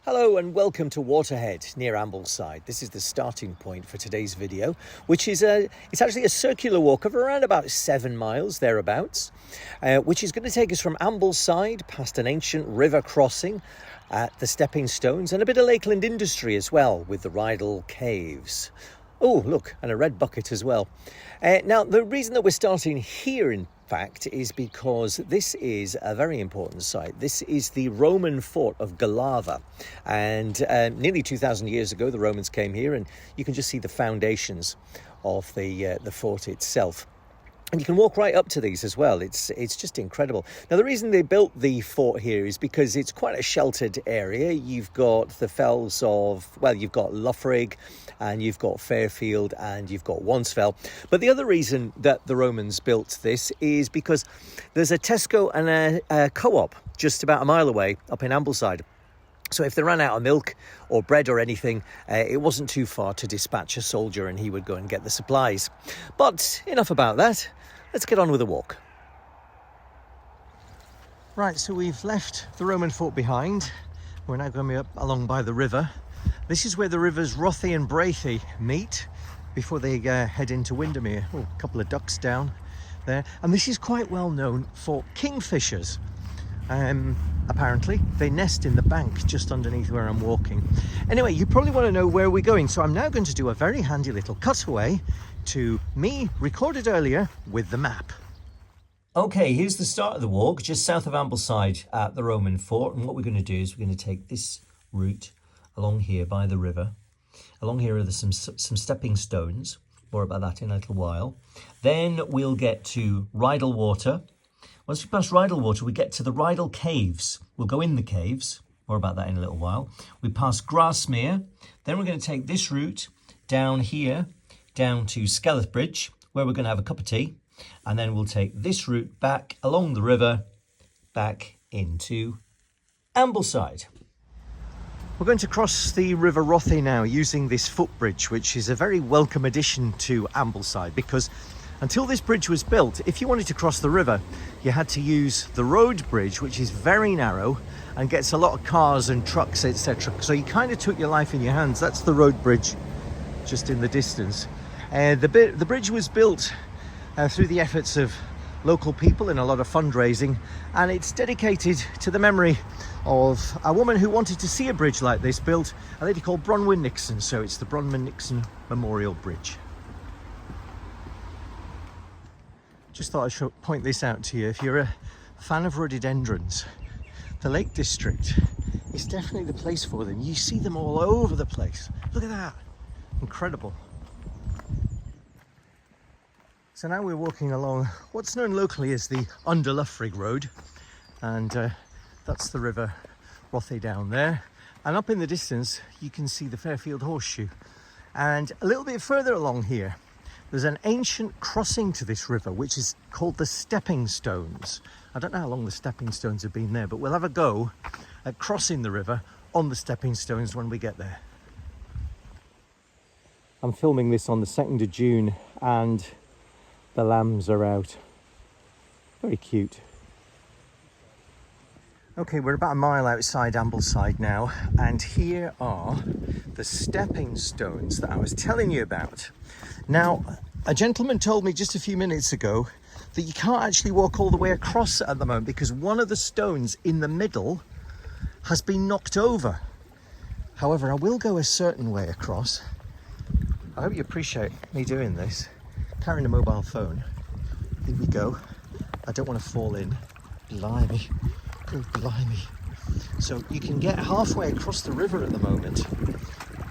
Hello and welcome to Waterhead near Ambleside. This is the starting point for today's video, which is it's actually a circular walk of around about 7 miles thereabouts, which is going to take us from Ambleside past an ancient river crossing at the Stepping Stones and a bit of Lakeland industry as well with the Rydal caves. Oh, look, and a red bucket as well. Now, the reason that we're starting here, in fact, is because this is a very important site. This is the Roman fort of Galava. And nearly 2,000 years ago, the Romans came here, and you can just see the foundations of the fort itself. And you can walk right up to these as well. It's just incredible. Now, the reason they built the fort here is because it's quite a sheltered area. You've got the fells of, well, you've got Loughrigg and you've got Fairfield and you've got Wansfell. But the other reason that the Romans built this is because there's a Tesco and a co-op just about a mile away up in Ambleside. So if they ran out of milk or bread or anything, it wasn't too far to dispatch a soldier and he would go and get the supplies. But enough about that. Let's get on with the walk. Right, so we've left the Roman fort behind. We're now going to be up along by the river. This is where the rivers Rothay and Braithy meet before they head into Windermere. Oh, a couple of ducks down there. And this is quite well known for kingfishers. Apparently they nest in the bank just underneath where I'm walking. Anyway, you probably want to know where we're going, so I'm now going to do a very handy little cutaway to me recorded earlier with the map. Okay, here's the start of the walk, just south of Ambleside at the Roman fort, and what we're going to do is we're going to take this route along here by the river. Along here are some stepping stones. More about that in a little while. Then we'll get to Rydal Water. Once we pass Rydal Water, we get to the Rydal Caves. We'll go in the caves. More about that in a little while. We pass Grasmere. Then we're going to take this route down here, down to Skelwith Bridge, where we're going to have a cup of tea. And then we'll take this route back along the river, back into Ambleside. We're going to cross the River Rothay now using this footbridge, which is a very welcome addition to Ambleside because until this bridge was built, if you wanted to cross the river, you had to use the road bridge, which is very narrow and gets a lot of cars and trucks, etc. So you kind of took your life in your hands. That's the road bridge just in the distance. The bridge was built through the efforts of local people and a lot of fundraising, and it's dedicated to the memory of a woman who wanted to see a bridge like this built, a lady called Bronwyn Nixon. So it's the Bronwyn Nixon Memorial Bridge. Just thought I should point this out to you. If you're a fan of rhododendrons, the Lake District is definitely the place for them. You see them all over the place. Look at that. Incredible. So now we're walking along what's known locally as the Under Loughrigg Road, and that's the River Rothay down there. And up in the distance, you can see the Fairfield Horseshoe. And a little bit further along here, there's an ancient crossing to this river, which is called the Stepping Stones. I don't know how long the Stepping Stones have been there, but we'll have a go at crossing the river on the Stepping Stones when we get there. I'm filming this on the 2nd of June and the lambs are out. Very cute. Okay, we're about a mile outside Ambleside now, and here are the stepping stones that I was telling you about. Now, a gentleman told me just a few minutes ago that you can't actually walk all the way across at the moment because one of the stones in the middle has been knocked over. However, I will go a certain way across. I hope you appreciate me doing this. Carrying a mobile phone. Here we go. I don't want to fall in. Blimey. Oh, blimey. So you can get halfway across the river at the moment,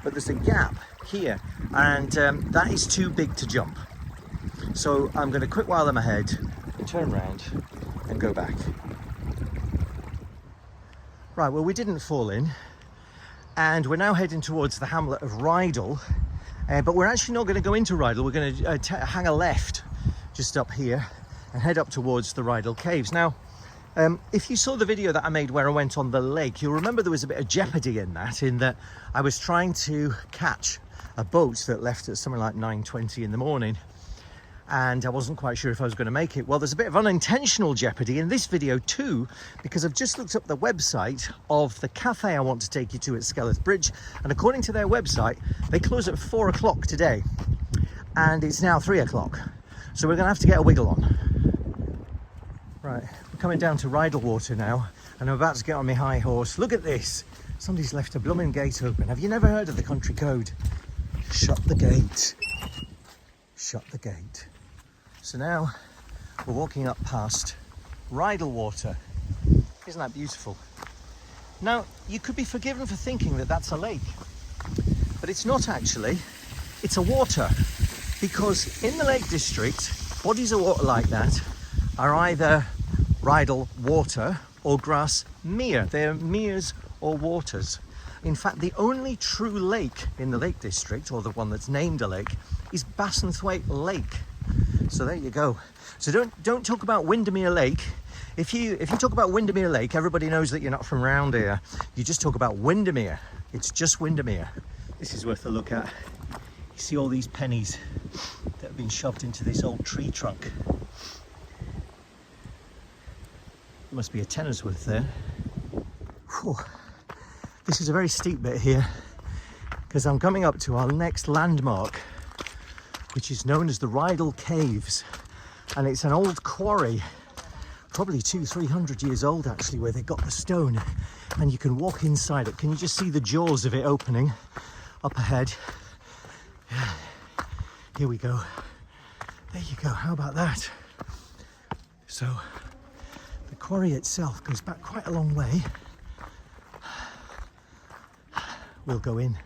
but there's a gap here, and that is too big to jump. So I'm going to quick while I'm ahead and turn around and go back. Right, well, we didn't fall in, and we're now heading towards the hamlet of Rydal. But we're actually not going to go into Rydal. We're going to hang a left just up here and head up towards the Rydal Caves. Now, if you saw the video that I made where I went on the lake, you'll remember there was a bit of jeopardy in that I was trying to catch a boat that left at something like 9:20 in the morning. and I wasn't quite sure if I was going to make it. Well, there's a bit of unintentional jeopardy in this video too, because I've just looked up the website of the cafe I want to take you to at Skelwith Bridge, and according to their website, they close at 4 o'clock today, and it's now 3 o'clock. So we're going to have to get a wiggle on. Right, we're coming down to Rydal Water now, and I'm about to get on my high horse. Look at this. Somebody's left a blooming gate open. Have you never heard of the country code? Shut the gate. Shut the gate. So now we're walking up past Rydal Water. Isn't that beautiful? Now, you could be forgiven for thinking that that's a lake, but it's not actually. It's a water, because in the Lake District, bodies of water like that are either Rydal Water or Grass Mere. They're meres or waters. In fact, the only true lake in the Lake District, or the one that's named a lake, is Bassenthwaite Lake. So there you go. So don't talk about Windermere Lake. If you talk about Windermere Lake, everybody knows that you're not from around here. You just talk about Windermere. It's just Windermere. This is worth a look at. You see all these pennies that have been shoved into this old tree trunk. There must be a tenner's worth there. Whew. This is a very steep bit here, because I'm coming up to our next landmark, which is known as the Rydal Caves, and it's an old quarry, probably 200-300 years old actually, where they got the stone, and you can walk inside it. Can you just see the jaws of it opening up ahead? Here we go. There you go. How about that? So the quarry itself goes back quite a long way. We'll go in.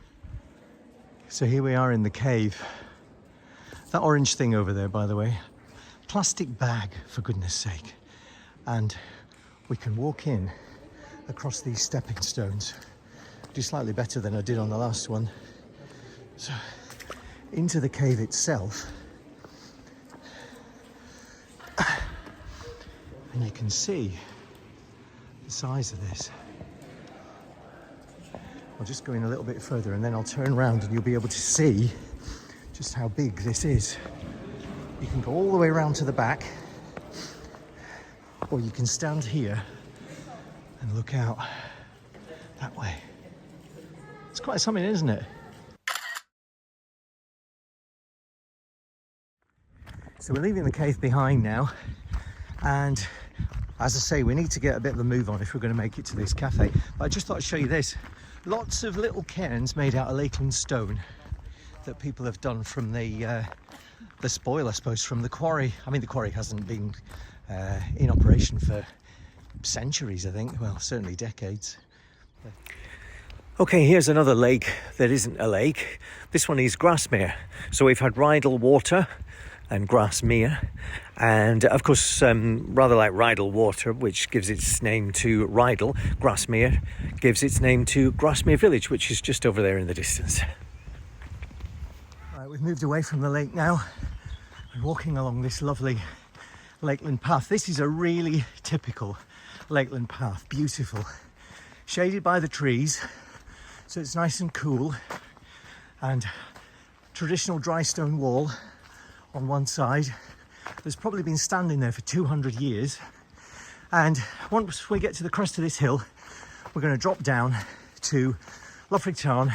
So here we are in the cave. That orange thing over there, by the way, plastic bag, for goodness sake. And we can walk in across these stepping stones. Do slightly better than I did on the last one. So into the cave itself. And you can see the size of this. I'll just go in a little bit further and then I'll turn around and you'll be able to see just how big this is. You can go all the way around to the back, or you can stand here and look out that way. It's quite something, isn't it? So we're leaving the cave behind now, and as I say, we need to get a bit of a move on if we're going to make it to this cafe. But I just thought I'd show you this. Lots of little cairns made out of Lakeland stone that people have done from the spoil, I suppose, from the quarry. I mean, the quarry hasn't been in operation for centuries, I think. Well, certainly decades. Okay, here's another lake that isn't a lake. This one is Grassmere. So we've had Rydal Water and Grassmere, and of course, rather like Rydal Water, which gives its name to Rydal, Grassmere gives its name to Grassmere Village, which is just over there in the distance. Right, we've moved away from the lake now. We're walking along this lovely Lakeland path. This is a really typical Lakeland path, beautiful, shaded by the trees, so it's nice and cool, and traditional dry stone wall on one side that's probably been standing there for 200 years. And once we get to the crest of this hill, we're going to drop down to Loughrigg Terrace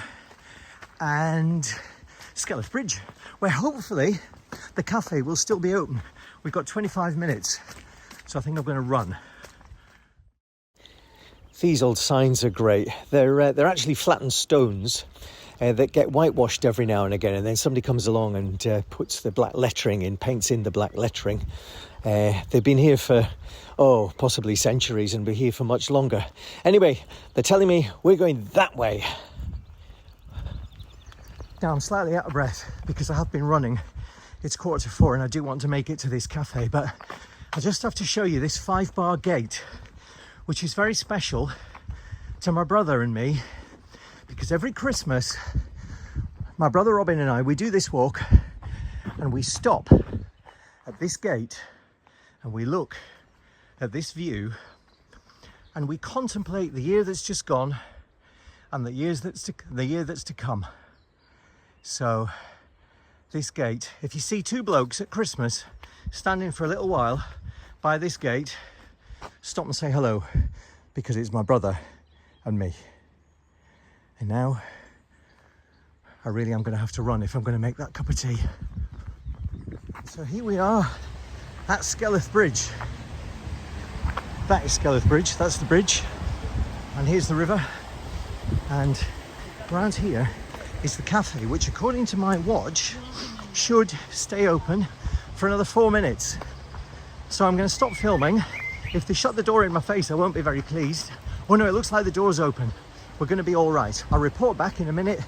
and Skelwith Bridge, where hopefully the cafe will still be open. We've got 25 minutes, so I think I'm going to run. These old signs are great. They're actually flattened stones that get whitewashed every now and again, and then somebody comes along and puts the black lettering in, paints in the black lettering. They've been here for, possibly centuries, and be here for much longer. Anyway, they're telling me we're going that way. Now I'm slightly out of breath because I have been running. It's 4:45 and I do want to make it to this cafe, but I just have to show you this 5-bar gate, which is very special to my brother and me, because every Christmas, my brother Robin and I, we do this walk and we stop at this gate and we look at this view and we contemplate the year that's just gone and the year that's to come. So this gate. If you see two blokes at Christmas standing for a little while by this gate, stop and say hello, because it's my brother and me. And now I really am going to have to run if I'm going to make that cup of tea. So here we are at Skelwith Bridge. That is Skelwith Bridge, that's the bridge. And here's the river. And around here is the cafe, which according to my watch should stay open for another 4 minutes. So I'm going to stop filming. If they shut the door in my face, I won't be very pleased. Oh no, it looks like the door's open. We're going to be all right. I'll report back in a minute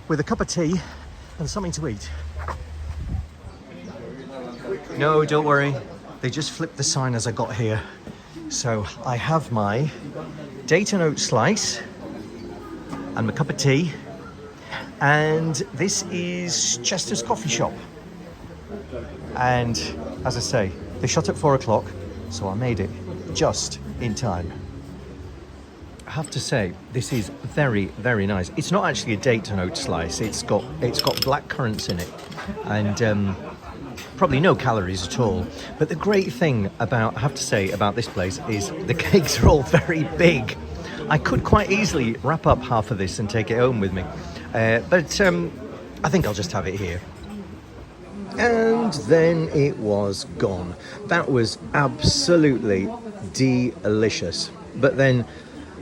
with a cup of tea and something to eat. No, don't worry. They just flipped the sign as I got here. So I have my date and oat slice and my cup of tea. And this is Chester's Coffee Shop. And as I say, they shut at 4 o'clock, so I made it just in time. I have to say, this is very, very nice. It's not actually a date and oat slice. It's got black currants in it, and probably no calories at all. But the great thing about, I have to say, about this place is the cakes are all very big. I could quite easily wrap up half of this and take it home with me, but I think I'll just have it here. And then it was gone. That was absolutely delicious. But then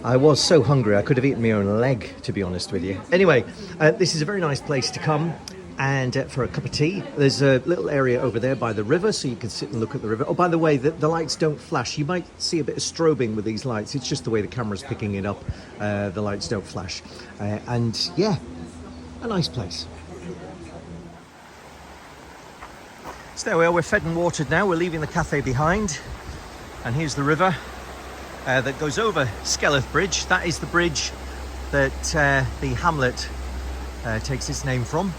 I was so hungry I could have eaten my own leg, to be honest with you. Anyway, this is a very nice place to come and for a cup of tea. There's a little area over there by the river, so you can sit and look at the river. Oh, by the way, the lights don't flash. You might see a bit of strobing with these lights. It's just the way the camera's picking it up. The lights don't flash. And yeah, a nice place. So there we are, we're fed and watered now. We're leaving the cafe behind. And here's the river that goes over Skelwith Bridge. That is the bridge that the hamlet takes its name from.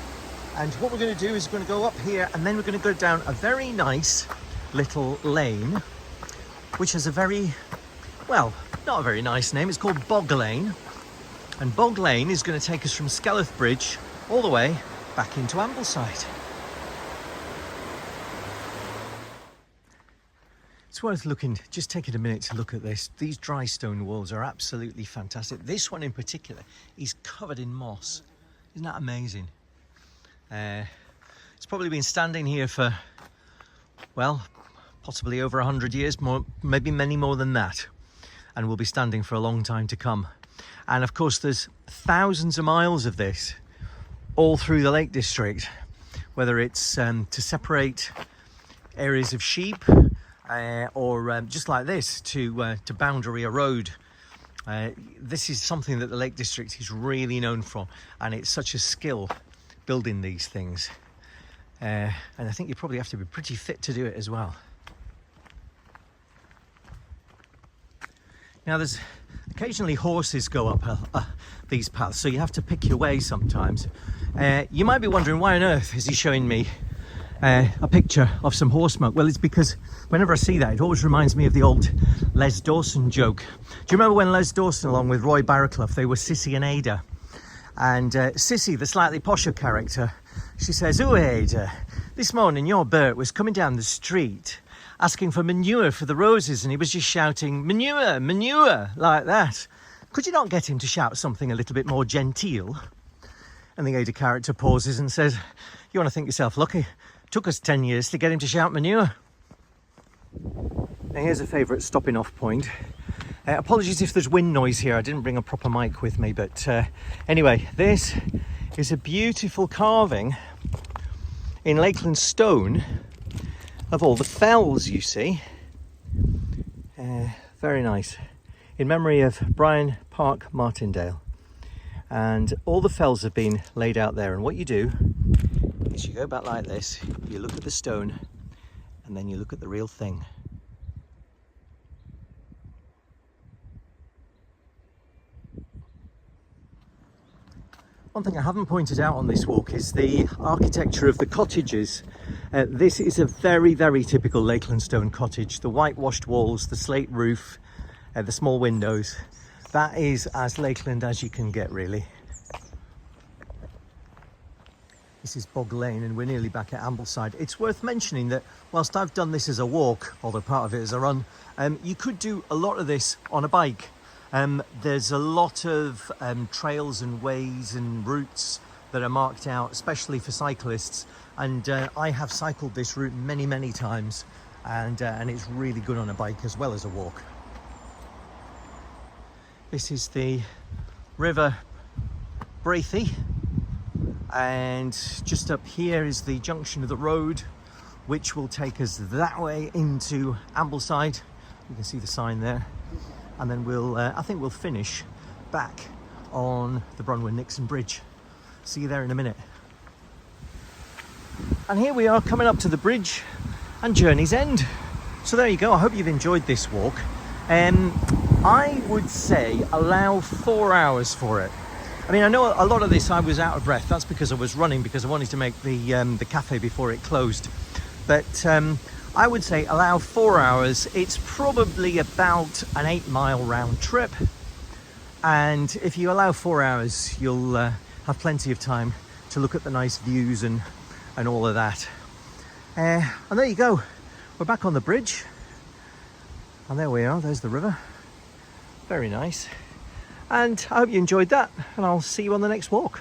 And what we're going to do is we're going to go up here and then we're going to go down a very nice little lane, which has a very, well, not a very nice name. It's called Bog Lane. And Bog Lane is going to take us from Skelwith Bridge all the way back into Ambleside. It's worth looking, just taking a minute to look at this. These dry stone walls are absolutely fantastic. This one in particular is covered in moss. Isn't that amazing? It's probably been standing here for, well, possibly over 100 years, more, maybe many more than that. And will be standing for a long time to come. And of course, there's thousands of miles of this all through the Lake District, whether it's to separate areas of sheep, or just like this to boundary a road. This is something that the Lake District is really known for, and it's such a skill building these things. And I think you probably have to be pretty fit to do it as well. Now there's occasionally horses go up these paths, so you have to pick your way sometimes. You might be wondering, why on earth is he showing me a picture of some horse smoke? Well, it's because whenever I see that, it always reminds me of the old Les Dawson joke. Do you remember when Les Dawson, along with Roy Barraclough, they were Sissy and Ada? And Sissy, the slightly posher character, she says, "Oh, Ada, this morning your Bert was coming down the street asking for manure for the roses, and he was just shouting, 'Manure, manure,' like that. Could you not get him to shout something a little bit more genteel?" And the Ada character pauses and says, "You want to think yourself lucky. Took us 10 years to get him to shout manure." Now here's a favourite stopping off point. Apologies if there's wind noise here. I didn't bring a proper mic with me, but anyway, this is a beautiful carving in Lakeland stone of all the fells, you see. Very nice. In memory of Brian Park Martindale. And all the fells have been laid out there, and what you do is you go back like this, you look at the stone, and then you look at the real thing. One thing I haven't pointed out on this walk is the architecture of the cottages. This is a very, very typical Lakeland stone cottage. The whitewashed walls, the slate roof, the small windows. That is as Lakeland as you can get, really. This is Bog Lane and we're nearly back at Ambleside. It's worth mentioning that whilst I've done this as a walk, although part of it is a run, you could do a lot of this on a bike. There's a lot of trails and ways and routes that are marked out, especially for cyclists. And I have cycled this route many times, and it's really good on a bike as well as a walk. This is the River Brathy. And just up here is the junction of the road, which will take us that way into Ambleside. You can see the sign there. And then we'll, I think we'll finish back on the Bronwyn-Nixon Bridge. See you there in a minute. And here we are coming up to the bridge and Journey's End. So there you go. I hope you've enjoyed this walk. I would say allow 4 hours for it. I mean, I know a lot of this I was out of breath. That's because I was running, because I wanted to make the cafe before it closed. But I would say allow 4 hours. It's probably about an 8-mile round trip. And if you allow 4 hours, you'll have plenty of time to look at the nice views and all of that. And there you go. We're back on the bridge. And there we are. There's the river. Very nice. And I hope you enjoyed that, and I'll see you on the next walk.